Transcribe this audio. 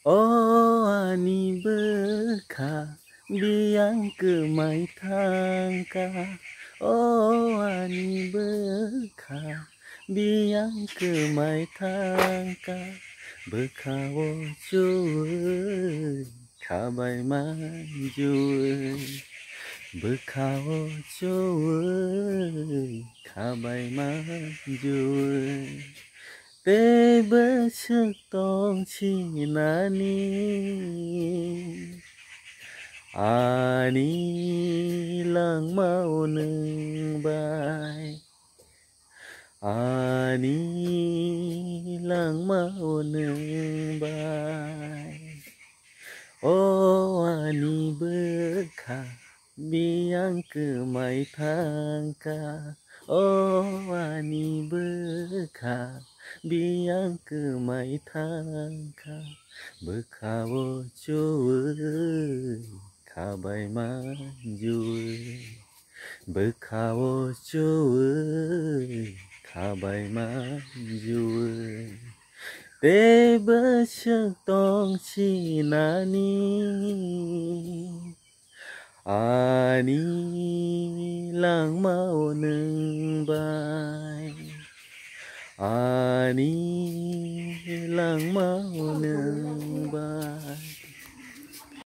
Oh ani berkah biang ke mai thangka. Oh ani berkah biang ke mai thangka. Berkah wo chui kha bai man chui. Berkah wo chui kha bai man chui. Tê bơ sức tông chi nani Ani lang mau nâng bài Ani lang mau nâng bài Oh ani berkah biang ke mai thangka. Oh ani berkah biang ke mai thangka. Berkah wo chui kha bai man chui. Berkah wo chui kha bai man chui. Tê bơ sức tông chi nani Ani lang mau nâng bài Ani lang mau nâng bài.